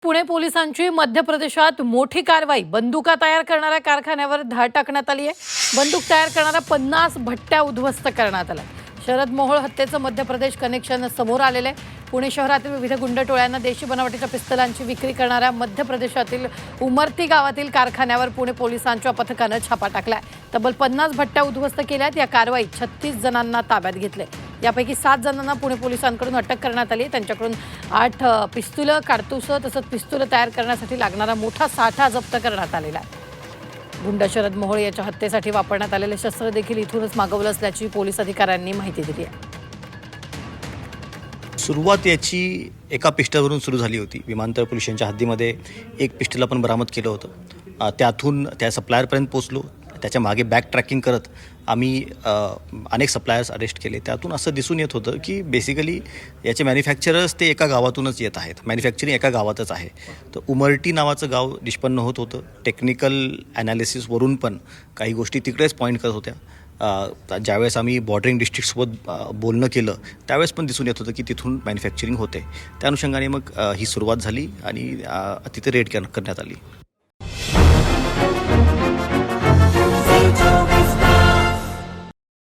पुणे पोलिसांची मध्य प्रदेशात मोठी कारवाई. बंदुका तयार करणाऱ्या कारखान्यावर धाड टाकण्यात आली आहे. बंदूक तयार करणाऱ्या 50 भट्ट्या उद्ध्वस्त करण्यात आल्या. शरद मोहोळ हत्येचं मध्य प्रदेश कनेक्शन समोर आलेलं आहे. पुणे शहरातील विविध गुंडटोळ्यांना देशी बनावटीच्या पिस्तलांची विक्री करणाऱ्या मध्य प्रदेशातील उमरती गावातील कारखान्यावर पुणे पोलिसांच्या पथकानं छापा टाकलाय. तब्बल 50 भट्ट्या उद्ध्वस्त केल्यात. या कारवाईत 36 जणांना ताब्यात घेतले. यापैकी 7 जणांना पुणे पोलिसांकडून अटक करण्यात आली. त्यांच्याकडून 8 पिस्तुलं, काडतुसं तसंच पिस्तुलं तयार करण्यासाठी लागणारा मोठा साठा जप्त करण्यात आलेला आहे. गुंड शरद मोहोळ याच्या हत्येसाठी वापरण्यात आलेले शस्त्र देखील इथूनच मागवलं असल्याची पोलीस अधिकाऱ्यांनी माहिती दिली आहे. सुरुवात याची एका पिस्टलवरून सुरू झाली होती. विमानतळ पोलीस स्टेशनच्या हद्दीमध्ये एक पिस्टल आपण बरामद केलं होतं. त्यातून त्या सप्लायरपर्यंत पोचलो. त्याच्या मागे बॅक ट्रॅकिंग करत आम्ही अनेक सप्लायर्स अरेस्ट केले. त्यातून असं दिसून येत होतं की बेसिकली याचे मॅन्युफॅक्चरर्स ते एका गावातूनच येत आहेत. मॅन्युफॅक्चरिंग एका गावातच आहे. तर उमरटी नावाचं गाव निष्पन्न होत होतं. टेक्निकल ॲनालिसिसवरून पण काही गोष्टी तिकडेच पॉईंट करत होत्या. ज्यावेळेस आम्ही बॉर्डरिंग डिस्ट्रिक्टसोबत बोलणं केलं त्यावेळेस पण दिसून येत होतं की तिथून मॅन्युफॅक्चरिंग होते. त्या अनुषंगाने मग ही सुरुवात झाली आणि तिथे रेड करण्यात आली.